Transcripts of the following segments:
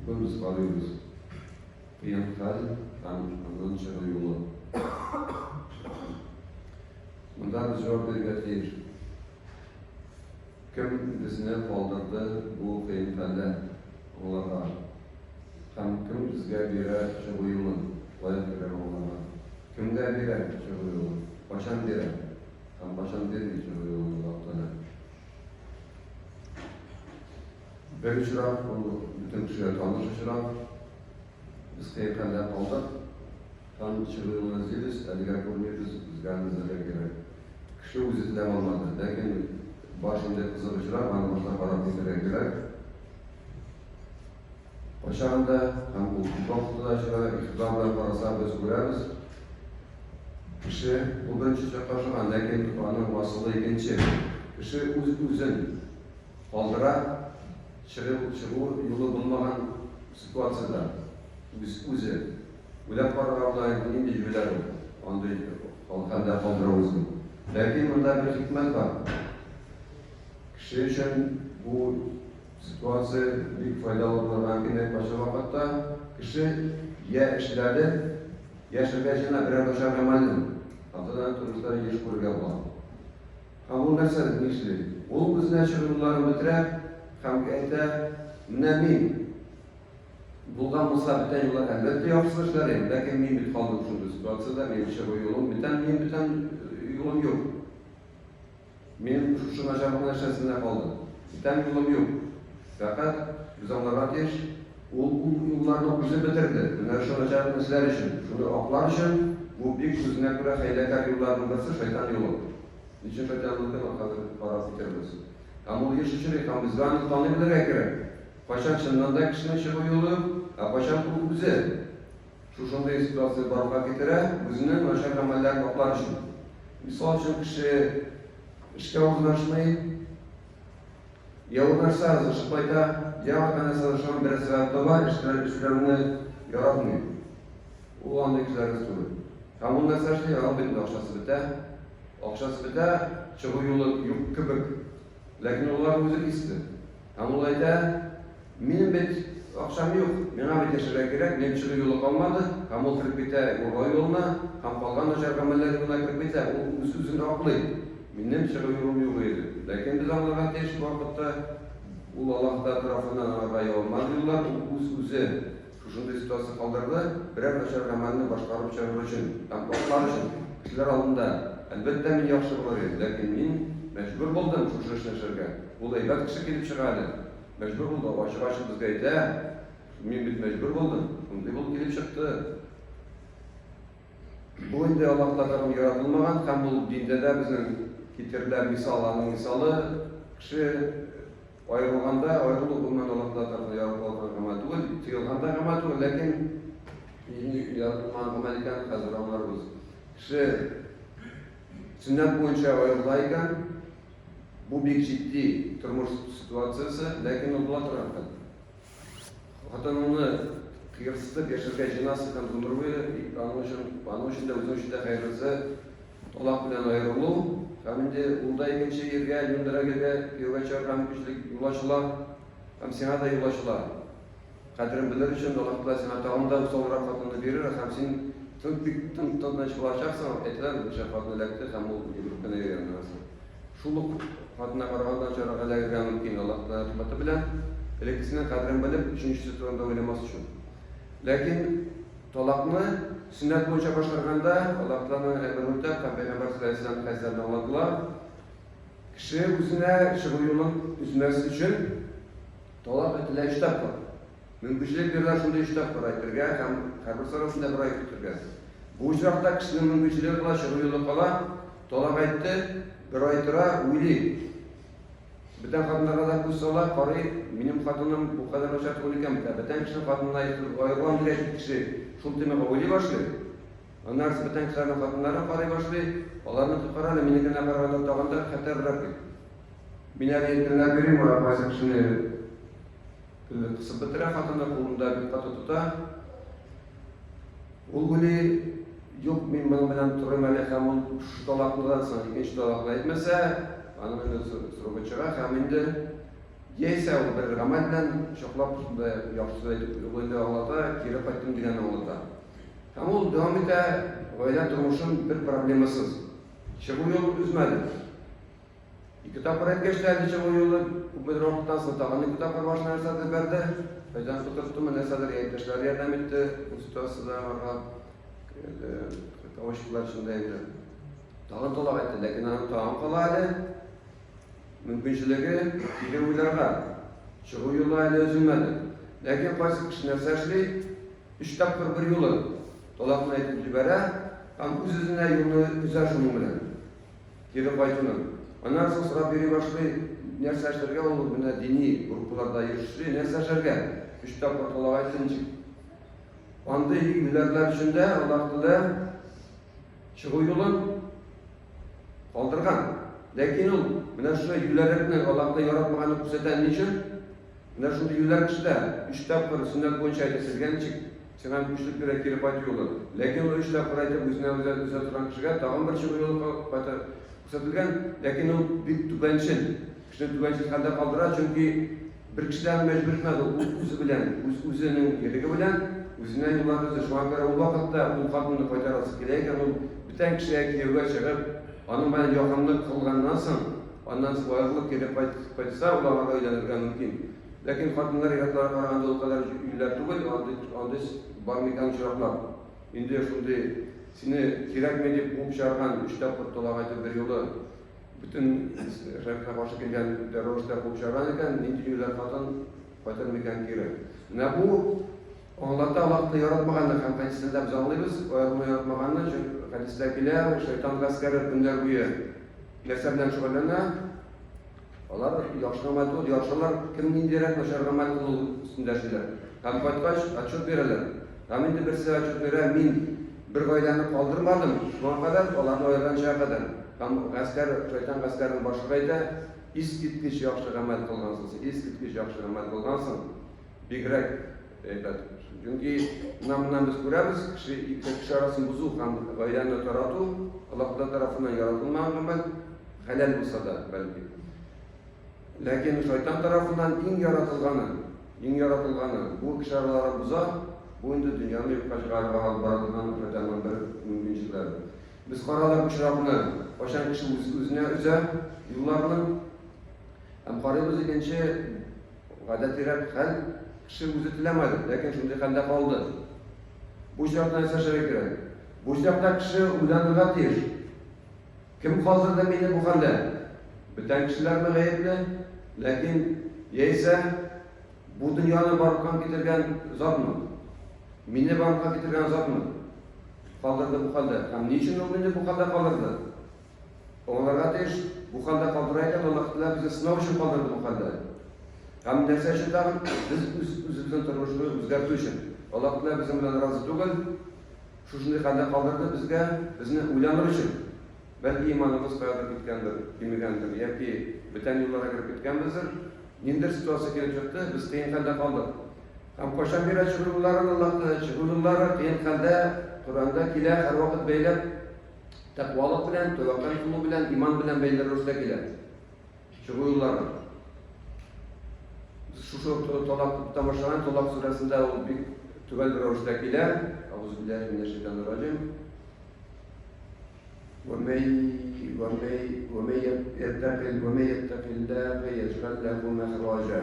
Бүгін біз қараймыз. Қиын хал, андан шығу жолы. Мұнда біз жауап беруге тиіс. Кім бізні қалдырды бұл қиын халде оларға? Һәм кім бізге бере шығу жолын? Қалай бере оларға? Кімге бере шығу жолын? Қашан бере? Һәм қашан бермей шығу жолын уақытына? Bir uçurak, bütün kişiler tanış uçurak. Biz keyiflerle kaldık. Tam çıkığımız değiliz, eliger görmüyoruz, biz kendimize gerek. Kişi uzatılem olmadı. Lakin başında kızıl uçurak, bana başta para getirek gerek. Başarında hem bu vakitte de şöyle iktidarlar parası biz koyarız. Kişi bu birinci çakaşıgan, lakin onun vasılı ikinci. Kişi uzun kaldıra. Çıkığı yolu bulmagan situasyada biz özü uylap barğanlardan indi jübeler oldu. Halkanda kaldırıyoruz. Lakin bunda bir hikmet var. Kişi için bu situasya büyük faydalı olan başka vakitte kişi ya işlerde ya şirketine birer başa kamalın. Haftadan turistler iş kurguya var. Ama bu mesele ne işli? O bizden çıkılarını bitirip Hamkayda namin bulgan musabitten yollar elbette yapsın işlerim. Lakin men bit kaldım şu situasyada men bir şey yolum biten yolum yok. Men şu aşamada şahsında kaldım. Biten yolum yok. Fakat biz onlara geç o yollarını bize bitirdi. Bunlar şu aşamada işler için, şunu aklar için bu büyük yüzüne göre haylakar yollarının birisi şeytan yolu. Niçin şeytanlıktan parası terörüsü? Ama o iş için biz tanıyabilir gerek. Paşam çınında kişinin çıkı yolu, paşam bu bize. Şu şunda situasyon barığa getire, bizden aşağı kameller kaplar için. Misal için kişi işe uzlaşmayı, ya uzlaşsa zışıklayda, ya kanesa zışıklayın bir sebepte var, işlerini yaratmıyor. O anda kişiler istiyor. Ama bundan sonra şey, elbette akşası bite, çıkı yolu yok kıbık. Lakin onlar özü isti. Ama olayda benim bir akşam yok. Bana bir teşekkür gerek. Benim çıkı yolu kalmadı. Hem o kırık bite oraya yoluna, hem kalkan aşağı kameller yoluna kırık bite. O üstünde haklıydı. Benim çıkı yolum yok idi. Lakin biz onlardan teşekkür vakitte ul Allah'ta tarafından arabaya olmaz yollar. Özü şunda situasyon kaldırdı. Birer aşağı kamelini başkarıp çağırır için, hem baklar için, kişiler alında elbette men yaxşı olar. Lakin men mecbur buldum şu işlerge. Bu da ibad kişi gelip çıkardı. Mecbur buldu. Başı bizge aytdı. Men bit mecbur buldum. Şunday bulup gelip çıktı. Bu indi Allah tarafından yaratılmagan, hem bu dinde de bizning ketirler misallarının misalı kişi ayrılganda ayrılık bundan Allah tarafından yaratılgan kama değil, tıyılganda kama değil. Lakin yaratılgan kama iken hazır anlarız. Kişi sünnet boyunca ayrılayken bu bir ciddi turmuş situasyası, lakin o bulat rahat. Hatta onu kıyırsızlık yaşarken cenazı kandırmayı, onun için de uzun süre hayırlısı Allah bilen ayrılığı. Hem de onda ikinci yerge, yundara gelge, yoga çarpıran güçlük ulaşılar, hem sana da ulaşılar. Kadrin bilir için Allah bilen sana tamamda sol rahatını verir, hem senin tıntıdan çıkılacaksan etler şafatını lekti, hem o yürürken ayırırlar. Şuluk hatına karavandan sonra galerya mümkün Allah'ta rahmeti bilen elektrisinden kadrin bilip üçüncü turunda oynaması için. Lakin talakını sünnet boyunca başlarında Allah'tan emrinde Peygamber sallallahu aleyhi ve sellem kayıtlarını anladılar. Kişi üzerine çıkı yolun üzülmesi için talak etilen iştap var. Mümkünçilik birler şunda iştap var aytırga, hem her bir sarasında bir aytırga. Bu uçrakta kişinin mümkünçiliği kala çıkı yolu kala talak ayttı. Bir aytıra uyli. Biten kadınlara da kusala karı, benim kadınım bu kadar aşağı olurken biten kişinin kadınına ayrılan bir kişi şul demek uyli başlıyor. Onlar biten kişilerin kadınlara karı başlıyor. Onların tutarıyla minikine kararlı dağında hater bırakıyor. Biner yetkinler göreyim var, bazı kişini kısıp bitire kadınla kolunda bir katı tuta. Ulguli yok men bana bilen turayım aleyhamın şu talaklıdan sonra ikinci talakla etmese anı beni sorup çıkar. Hem indi Yeyse o bir gamelden şoklap yapıştırdı oyunda ağlata, kiri kaçtım diyen ağlata. Ama o devam ede, öyle durmuşun bir problemasız. Çıkı yolu üzmedi. Kitap oraya geçti, çıkı yolu bu bir vakıttan satağını kitaplar başına ersatı verdi. Feydan tutarttı mı nesadır yayıntaşlar yardım etti. Ustası da var. Kavuştuklar içindeydi. Dağın tolak etti, lakin anı tağın kaladı. Mümkünçülüğü kiri uylarga, çıkı yolu aile üzülmedi. Lakin qaysı kişi nersəşli, 3 tapkır bir yolu dolapına etip libere, tam üzüzüne yolu üzer şunun bilen. Kiri qaytının. Ondan sonra sıra biri başlı nersəşlerge olur, buna dini gruplarda yürüyüşlü nersəşlerge. 3 tapkır tolak ettin çık. Andı yülerler içinde Allah'tılar çıkı yolun kaldırgan. Lakin ol, buna şu yülerekini Allah'ta yaratmağını kuseten niçin? Buna şunda yüler kişide 3 tapkır sünnet boyunca aytasızgen çık. Çıkan güçlük bir ekiri paytı yolu. Lakin o 3 tapkır ayta üzüne turan kişiye dağın bir çıkı yolu payta kusatilgen. Lakin o bir tübençin. Kişinin tübençin halde kaldırar çünkü bir kişiden mecbur etmez. O üzü bilen, üzünün yerigi bilen, üzüne yollarınızı şu an kadar o vakitte o kadını paytarası kileyken o biten kişiye kiyevge çıkıp onun ben yokamlık kılgandan sonra ondan sonra ayarlık gelip paytasa olanlara öğlenirken mümkün. Lakin kadınlar yatlara karaganda o kadar yüller tugul, onda barmikan çıraklar. Indi şimdi seni kirek medip bu şarkan 3 tapır tolağaydı bir yolu bütün şarkıya karşı gelen teröristler bu şarkan iken indi yüller kadın paytarmikan kirek. Ne bu? Allah'ta yaratmağanlık kampanyasında biz anlıyoruz. Ayarını yaratmağanlık çünkü hadistekiler, şeytan gaskeri günler boyu nesebden şüphelerine onlar yaşlı amal kılıyor. Yaşlılar kim indirek yaşar amal kılıyor üstündeşiler. Kampanyatkaş açıp verirler. Amin de birisi açıp verir. Min bir gaydanı kaldırmadım. Şu an kadar Allah'ın oylancağı kadar. Şeytan gaskerin başlıkaydı. İskitkiş yaşlı amal kılgansın. İskitkiş yaşlı amal kılgansın. Bir grek çünkü namından biz görürüz, kişi arasını bozuk, gaydanı taratu, Allah tarafından yaratılmayan amal, helal olsa da belki. Lakin şeytan tarafından in yaratılganı, bu kişi araları bozar, bu indi dünyanın yukarı galiba baratılan şeytanın bir mümkünçüleri. Biz karalar kuşlarını, başan kişi üzüne üzer, yıllarının, hem karayımız ikinci, gadet-i hal, kişi üzütülemedi, lakin şimdi halde kaldı. Bu şarttan ise şöyle girer. Bu şartta kişi uyanırga deyir. Kim kaldırdı beni bu halde? Bütün kişiler mi gayetli? Lakin yeyse bu dünyanın barıkkan getirgen zat mı? Mini barıkkan getirgen zat mı? Kaldırdı bu halde. Hem niçin o beni bu halde kaldırdı? Onlara deyir, bu halde kaldırayken Allah'ta bize sınav için kaldırdı bu halde. Hem derse için de biz üzümüzün turmuşunu özgertü için. Allah bizimle razı değil. Şu şimdi halde kaldırdı bizni uyanır için. Belki imanımız kayadır gitkendir, bilmegendir. Ya ki bütün yollara girip gitkenimizdir. Nindir situasyon gelecekti, biz kıyın halde kaldık. Hem koşan bir açıklıkların Allah'ta çıkılırlar, kıyın halde Kur'an'da kile her vakit beylep takvalık bilen, tevakkal kulu bilen, iman bilen beyler olsa kile. Çıkılırlar. Şu tolak tamaşalan tolak suresinde o bir tüvel bir oruçtakiler Euzubillahimineşşeytanirracim وَمَنْ يَتَّقِ اللّٰهَ يَجْعَلْ لَهُ مَخْرَجًا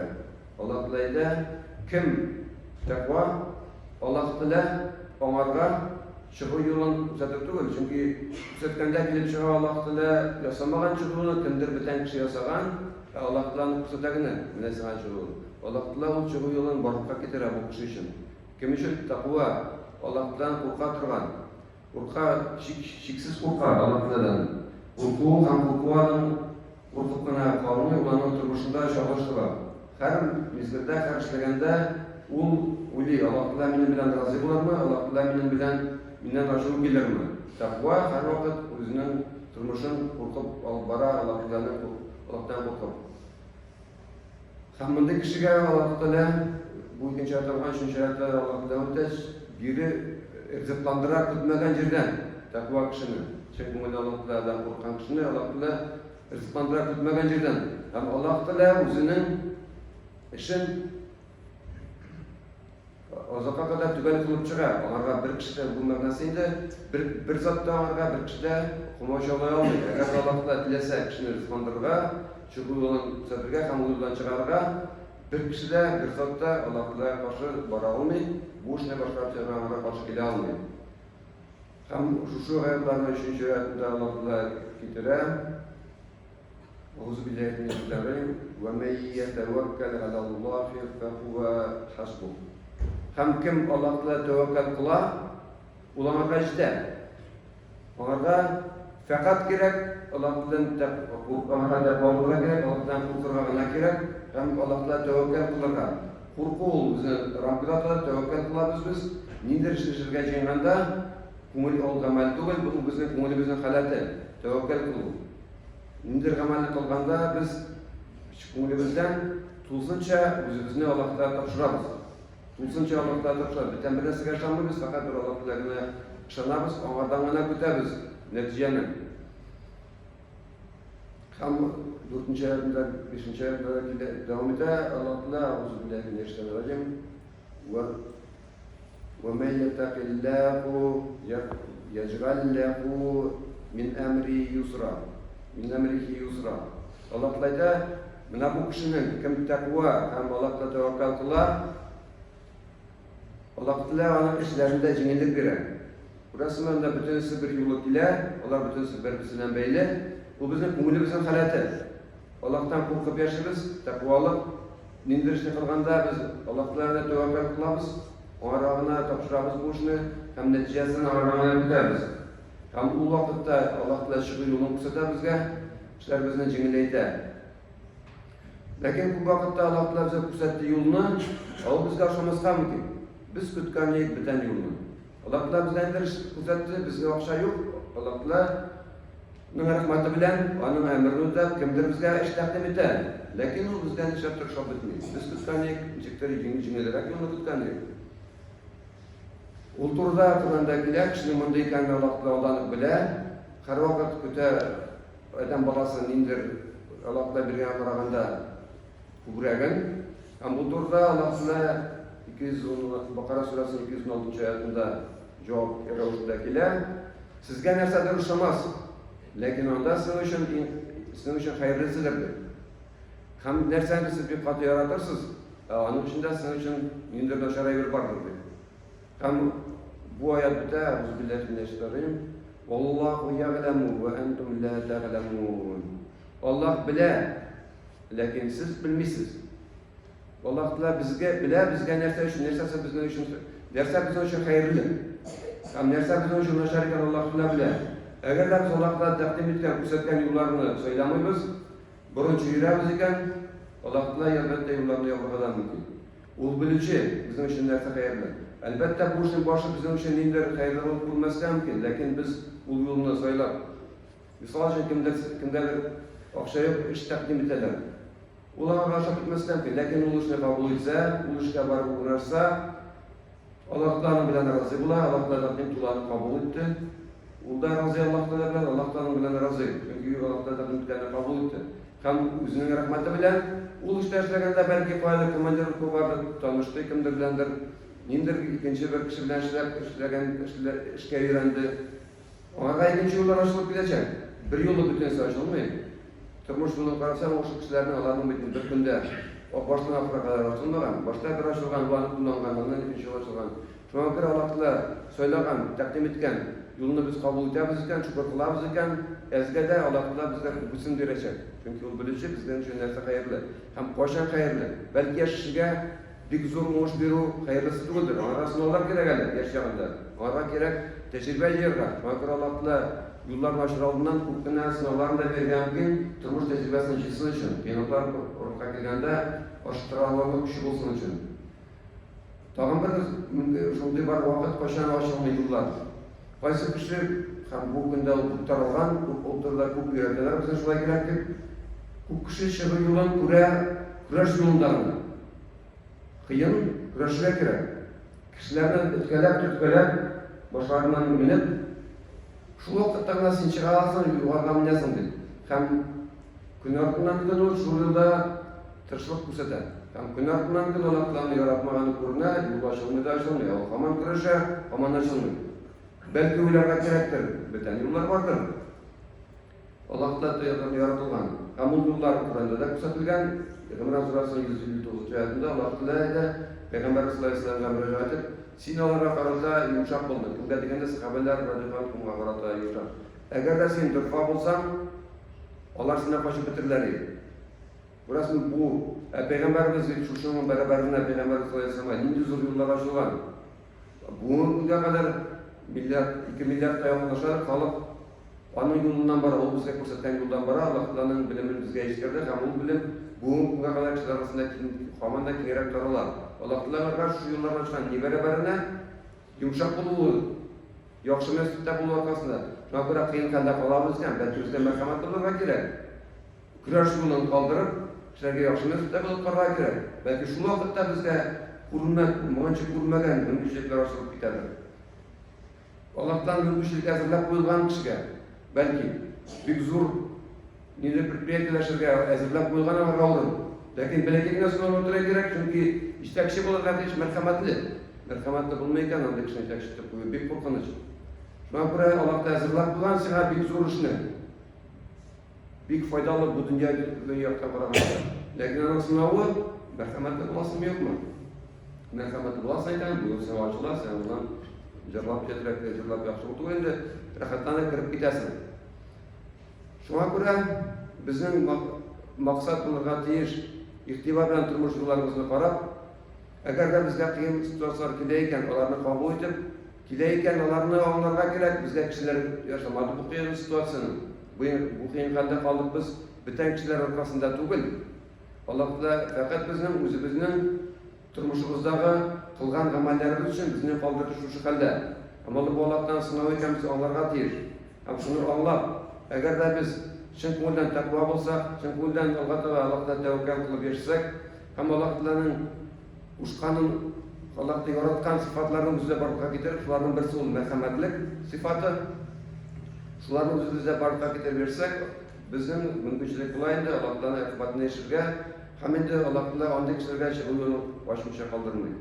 Allah Teala'da kim takva Allah Teala onlara çıkı yolun uzatıp değil. Çünkü uzatkanda gelip çıkı Allah Teala yasamağın çıkığını kimdir biten kişi yasagan Allah Teala'nın kusatagını nesagan çıkığını Allah Teala o çıkı yolun barıkka getirir bu kişi için. Kim için takva Allah Teala'nın korka turgan korka şiksiz korka Allah Teala'dan korku hem korkuanın korkuklarına kavramı olanın oturmuşunda çalıştılar. Her mizgirde, her işlegende uli Allah Teala benim bilen razı bular mı? Allah Teala benim bilen mindən aşığı gelir mi? Takva her vakit özünün turmuşun korkup alıp bara Allah'tan korkup. Hamında kişiye Allah Teala bu ikinci atalgan üçüncü ayetler Allah Teala biri rızıklandırarak tutmayan yerden takva kişini. Çünkü Allah Teala'dan korkan kişini Allah Teala rızıklandırarak tutmayan yerden. Hem Allah Teala özünün işin Ozaka kadar tügel kılıp çıkar. Onlarga bir kişide bu mevnasıydı. Bir zatta onlarga bir kişide kumaş olay olmuyor. Eğer Allah'ta dilese kişini rızkandırırga, şu yolun sedirge, hem yoldan çıkarırga, bir kişide bir zatta Allah'ta karşı bara olmuyor. Bu işine başka bir şeylerine karşı gele almıyor. Hem şu ayetlerine üçüncü ayetinde Allah'ta kitire. Euzubillahimineşşeytanirracim. Ve men yetevekkel alallahi fehuve hasbuh. Hem kim Allah'la tevekkül kılar, ulanırga işte. Onlarga fakat gerek, Allah'tan korkmaya gerek, Allah'tan korkmaya gerek, hem Allah'la tevekkül kılırga. Korku bizi Rabb'la tevekkül kılabız biz. Nindir işlerge jenganda, kumuli ol gamal tugul, bu bizim kumulibizin halatı, tevekkül kılı. Nindir gamal kılganda biz kumulibizden tulsunca özümüzni Allah'la tapşırabız. Tulsunca Allah'ta tapşırabız. Biten bir nesine yaşanmıyoruz, fakat bir Allah'la yaşanabız, onlardan ona kütəbiz neticeni. Hem 4. ayetinde, 5. ayetinde devam eder. Allah'la Euzubillahimineşşeytanirracim. وَمَنْ يَتَقِ اللّٰهُ يَجْعَلْ لَهُ مِنْ أَمْرِهِ يُسْرًا. Allah'la da bu kişinin kim takva hem Allah'la tevekkül kılar, Allah'la onun işlerinde cengillik verir. Burası da bütünüsü bir yolu ile, onlar bütünüsü birbirisinden belli. Bu bizim kumulibizin halatı. Allah'tan korkup yaşarız, takvalık. Nindirişini kılganda biz Allah'la tevekkül kılabız. Onlarına tapşırabız bu işini, hem neticesini aramaya biteriz. Hem bu vakitte Allah'la şıkı yolunu kısıta bizge, işler bizden cengilleydi. Lakin bu vakitte Allah'la bize kısıttığı yolunu, o bizge aşamazga mümkün. Biz kütkanlıyık biten yolunu. Allah'la bizden kısıttı, bizge akşa yok. Allah'la onun rahmeti bilen, onun emrini de kimdir bizge iş takdim eder. Lakin o bizden iş yaptırış bitmiyor. Biz kütkanlıyık, cikleri cengillerek yolunu kütkanlıyık. Ulturda Kur'an'dakiler kişinin bundayken Allah'la olanık bile, her vakit küte adam balasını indir, Allah'la bir yana karaganda kubragan. Ama bu turda Allah'la Bakara surasının 216. ayetinde cevap yaravuşdakiler, sizge nersadır uşamaz. Lakin onda sizin için hayırlısıdır. Hem nerseniz siz bir katı yaratırsınız, onun içinde sizin için indirden şarayı bir vardır. Hem bu ayette Euzubillahimineşşeytanirracim. Vallahu ya'lemu ve entum la ta'lemun. Allah bile, lakin siz bilmisiz. Allah bizge bile, bizge nerse bizden için hayırlı. Hem nerse bizden için naşariken Allah bile. Eğer de biz Allah'la takdim etken, küsetken yollarını söylemeyiz, buruncu yüreğimiz iken Allah'la elbette yollarını yapmadan mümkün. Ol bilücü bizim için nerse hayırlı. Elbette bu işin başı bizim için indir hayırlı olup bulması mümkün. Lakin biz bu yolunu söyler. Misal için kimdedir akşa yok iş takdim edeler. Ulan karşı bitmesi mümkün. Lakin o işine kabul etse, o işe barıp uğrarsa Allah'tan bilen razı bular. Allah'tan takdim tulanı kabul etti. Ulda razı Allah'tan bilen, Allah'tan bilen razı. Çünkü Allah'tan takdim tulanı kabul etti. Hem üzünün rahmeti bilen, o işte işlerinde belki fayda kılmandır, kubarda tanıştı, kimdir bilendir. Nindir ikinci bir kişi bilen işe öğrendi. Ona ikinci yollar açılıp gidecek. Bir yolu bütünse açılmıyor. Turmuş yolunu kararsan o kişilerin alanı bir günde o baştan afra kadar açılmadan, başta bir açılgan, ulanıp kullanganlarından ikinci yol açılgan. Şu an bir Allah'la söyleyen, takdim etken, yolunu biz kabul ederiz iken, şükür kılabız iken, ezgede Allah'la bizler bütün verecek. Çünkü yol bilecek, bizlerin için nerse hayırlı. Hem koşan hayırlı. Belki yaşışıga bir zor muş biru hayırlısı değildir. Arasında onlar gerek yaşayanda. Ona gerek tecrübe yerler. Çünkü Allah'la yolların aşırı aldığından hukukuna sınavlarını da vergen gün turmuş tecrübesini çıksın için. Yenotlar orta gelgende aşıtıralığında kuşu olsun için. Tağın bir şunday var vakit koşan aşılmaydılar. Qaysı kişi hem bu günde hukuklar olgan, hukuklarla hukuk ürettiler. Bize şuna gerek ki hukuk kişi çığı yolun kuraş yolundan. Kıyın kuraşıya gerek. Kişilerden tütkelep, başlarından minip, şu vakitte nasıl çıkarasın, yuvarga minasın dedi. Hem gün ardından giden o şu yılda tırşılık kürsete. Hem gün ardından gün Allah'tan yaratmağını kuruna, yollaşılmıyor da açılmıyor. O haman kırışa, haman açılmıyor. Belki uylarga gerektir, biten yollar vardır. Allah'tan yaratılgan. Hem bu yollar Kur'an'da da kısaltılgan. Peygamber Surası'nın 159. ayetinde Allah Teala Peygamber sallallahu aleyhi ve sellem'e müracaat edip "Sin onlara karata yumuşak buldu." Kimga degende sahabeler radıyallahu anhum'a karata yumuşak. Eğer de sen dürfa bulsan, onlar sana koşup bitirler. Burası bu Peygamberimiz şuşunun beraberinde Peygamber sallallahu aleyhi ve sellem'e nindi zor yollar açılgan. Bugüne kadar milyar, 2 milyar yakınlaşan halk onun yolundan bara, o bize ko'rsatgan yoldan bara Allah'ın bilimini bizge eşittirdi. Hem o bilim bugüne kadar kişiler arasında hamanda kengerek taralar. Allah'ın şu yollardan çıkan ne beraberine yumuşak buluğu, yaxşı mesutda buluğu arkasında. Şuna göre kıyın kanda kalabızken, belki bizde merhametli olurga gerek. Kuraş yolunu kaldırıp, kişilerge yaxşı mesutda bulup karga gerek. Belki şu vakitte bizde kurulmagan mümkünçilikler açılıp biter. Allah'tan mümkünçilik hazırlap koyulgan kişiге, belki bir zor nide предприятиелерге hazırlap koyulgan ama kaldır. Lakin belki nasıl olmadıra gerek çünkü işte kişi bulurlar hiç merhametli. Merhametli bulmayken anda kişinin tekşitip koyuyor, bir korkunç. Şuna göre Allah'ta hazırlap koyulgan sana bir zor işini. Bir faydalı bu dünyada bırakır. Lakin onun sınavı merhametli bulasın yok mu? Merhametli bulasın bu savaşçılar sen ondan cevap getirerek cevap yapsa olduğu elde rahatlarına kırıp gidersin. Şuna göre bizim maksat bulurga teyiş, ihtibar bilen turmuş yollarımızını qarab, eğer de bizge kıyım situasiyonlar kileyken, onlarını kabul edip, kileyken onlarını anlarga gerek, bizge kişiler yaşamadı bu kıyım situasyonu. Bu kıyım halde kaldık biz, biten kişiler arkasında tugul. Allah'ta fakat bizim, özümüzün turmuşumuzdagi kılgan amallarımız için bizni kaldırışı şu halde. Ama bu Allah'tan sınav eken biz anlarga teyiş. Hem şunu anlap, eğer de biz Çin ko'ldan takva bo'lsak, chin ko'ldan Allohga tavakkal qilib yashasek, ham Allohning ushqanin Allohga yaratgan sifatlarini o'zida barqa keltirib, shularning birisi ul merhamatlik sifati. Shularni o'zimizda barqa keltirib bersak, bizning mumkinchilik bo'laydi Allohdan iqobatni yashirga, ham endi Allohga onday kishilarga yo'lni boshimcha qoldirmaydi.